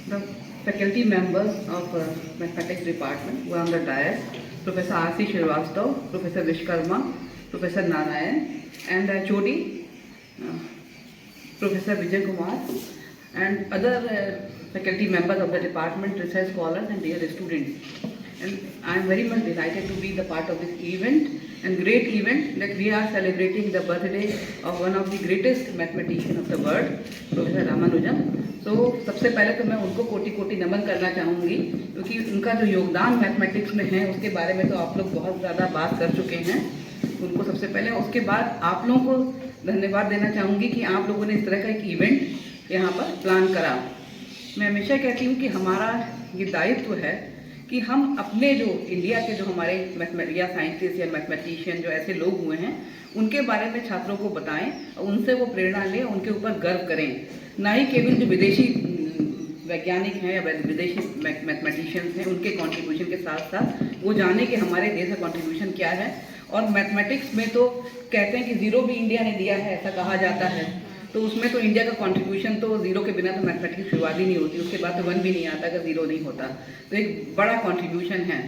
the faculty members of mathematics department who are on the dais, Professor R.C. Srivastava, Professor Vishkarma, Professor Narayan, and HOD, Professor Vijay Kumar, and other faculty members of the department, research scholars, and dear students. And I am very much delighted to be the part of this event, and great event that we are celebrating the birthday of one of the greatest mathematician of the world, Professor Ramanujan. तो सबसे पहले तो मैं उनको कोटि कोटि नमन करना चाहूँगी, क्योंकि उनका जो योगदान मैथमेटिक्स में है उसके बारे में तो आप लोग बहुत ज़्यादा बात कर चुके हैं। उनको सबसे पहले, उसके बाद आप लोगों को धन्यवाद देना चाहूँगी कि आप लोगों ने इस तरह का एक इवेंट यहाँ पर प्लान करा। मैं हमेशा कहती हूँ कि हमारा ये दायित्व है कि हम अपने जो इंडिया के जो हमारे या साइंटिस्ट या मैथमेटिशियन जो ऐसे लोग हुए हैं उनके बारे में छात्रों को बताएं और उनसे वो प्रेरणा लें, उनके ऊपर गर्व करें, ना ही केवल जो विदेशी वैज्ञानिक हैं या विदेशी मैथमेटिशियंस हैं उनके कंट्रीब्यूशन के साथ साथ वो जाने कि हमारे देश का कंट्रीब्यूशन क्या है। और मैथमेटिक्स में तो कहते हैं कि ज़ीरो भी इंडिया ने दिया है, ऐसा कहा जाता है, तो उसमें तो इंडिया का कंट्रीब्यूशन तो ज़ीरो के बिना तो मैथमेटिक्स शुरुआत ही नहीं होती, उसके बाद तो वन भी नहीं आता अगर ज़ीरो नहीं होता, तो एक बड़ा कंट्रीब्यूशन है।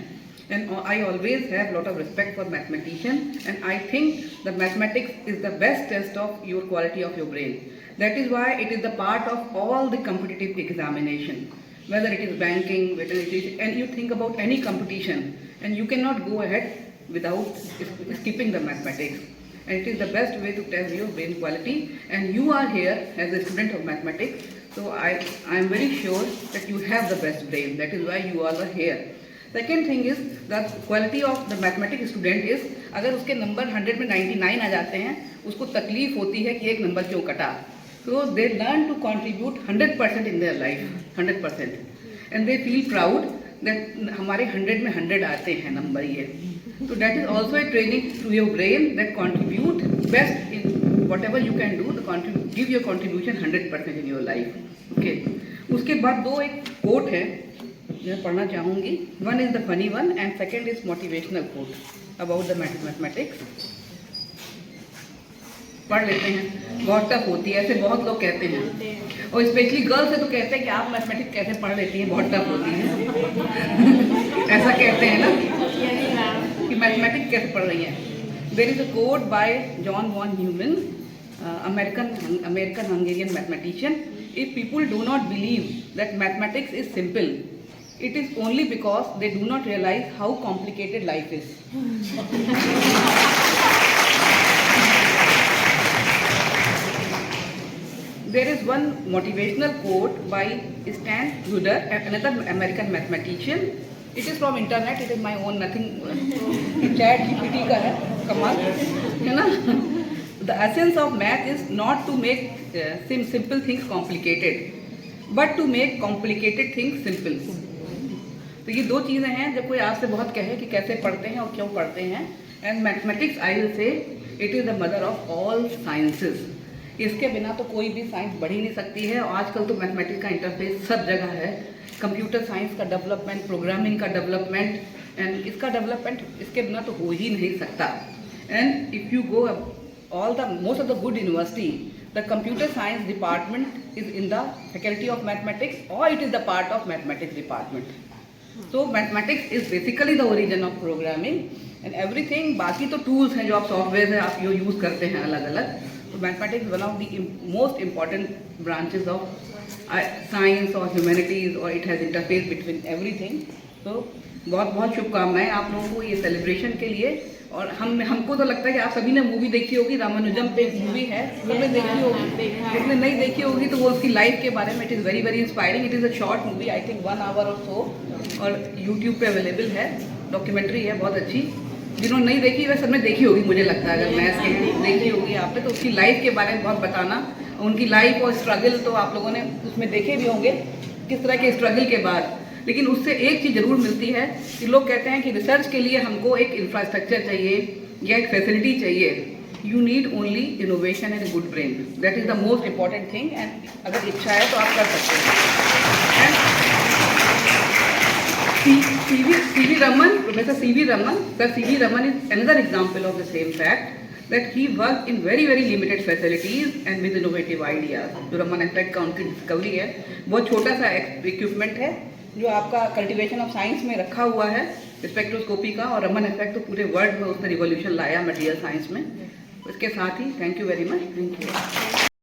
And I always have a lot of respect for mathematicians, and I think that mathematics is the best test of your quality of your brain. That is why it is the part of all the competitive examination, whether it is banking, whether it is, and you think about any competition, and you cannot go ahead without skipping the mathematics. And it is the best way to test your brain quality, and you are here as a student of mathematics, so I am very sure that you have the best brain. That is why you all are here. Second thing is the quality of the mathematics student is, अगर उसके number 100 में 99 आ जाते हैं उसको तकलीफ होती है कि एक नंबर क्यों कटा। So they learn to contribute 100% in their life, 100%, and they feel proud that हमारे 100 में 100 आते हैं नंबर ये। So that is also a training to your brain that contribute best in whatever you can do, to give your contribution 100% in your life. Okay. उसके बाद दो एक coat है जो मैं पढ़ना चाहूँगी। One is the funny one and second is motivational quote about the mathematics. पढ़ लेते हैं। बहुत टफ होती है ऐसे बहुत लोग कहते हैं, और स्पेशली गर्ल्स से तो कहते हैं कि आप मैथमेटिक्स कैसे पढ़ लेती हैं, बहुत टफ होती है ऐसा कहते हैं ना कि मैथमेटिक्स कैसे पढ़ रही हैं। There is a quote by John von Neumann, American Hungarian mathematician. If people do not believe that mathematics is simple, it is only because they do not realize how complicated life is. There is one motivational quote by Stan Ruder, another American mathematician. It is from internet, it is my own, nothing, chat GPT का है, कमाल है ना। The essence of math is not to make simple things complicated, but to make complicated things simple. तो ये दो चीज़ें हैं। जब कोई आपसे बहुत कहे कि कैसे पढ़ते हैं और क्यों पढ़ते हैं, and mathematics I will say it is the mother of all sciences. इसके बिना तो कोई भी साइंस बढ़ ही नहीं सकती है। और आजकल तो मैथमेटिक्स का इंटरफेस सब जगह है। कंप्यूटर साइंस का डेवलपमेंट, प्रोग्रामिंग का डेवलपमेंट, एंड इसका डेवलपमेंट इसके बिना तो हो ही नहीं सकता। And if you go all the most of the good university, the computer science department is in the faculty of mathematics, or it is the part of mathematics department. So mathematics is basically the origin of programming and everything. बाकी तो tools हैं जो आप software है आप यो use करते हैं अलग अलग। तो mathematics one of the most important branches of science और ह्यूमैनिटीज़, और it has interface between everything. तो बहुत बहुत शुभकामनाएं आप लोगों को ये सेलिब्रेशन के लिए। और हमको तो लगता है कि आप सभी ने मूवी देखी होगी, रामानुजम पे मूवी है, सबने देखी होगी। जिसने नहीं देखी होगी तो वो उसकी लाइफ के बारे में, it is very very inspiring. It is a short movie, I think 1 hour और सो, और यूट्यूब पे अवेलेबल है, डॉक्यूमेंट्री है बहुत अच्छी। जिन्होंने नहीं देखी वह सबने देखी होगी मुझे लगता है, अगर मैथ्स की देखी होगी आपने तो उसकी लाइफ के बारे में बहुत बताना। उनकी लाइफ और स्ट्रगल तो आप लोगों ने उसमें देखे भी होंगे किस तरह के स्ट्रगल के बाद। लेकिन उससे एक चीज़ ज़रूर मिलती है कि लोग कहते हैं कि रिसर्च के लिए हमको एक इंफ्रास्ट्रक्चर चाहिए या एक फैसिलिटी चाहिए। You need only innovation and good brain, that is the most important thing. And अगर इच्छा है तो आप कर सकते हैं। C.V. Raman, Professor C.V. Raman, Sir C.V. Raman is another example of the same fact that he worked in very limited facilities and with innovative ideas. जो Raman effect का उनकी डिस्कवरी है, बहुत छोटा सा इक्विपमेंट है जो आपका कल्टीवेशन ऑफ साइंस में रखा हुआ है, स्पेक्ट्रोस्कोपी का, और रमन इफेक्ट तो पूरे वर्ल्ड में उसने रिवॉल्यूशन लाया मटेरियल साइंस में। इसके साथ ही thank you very much, thank you.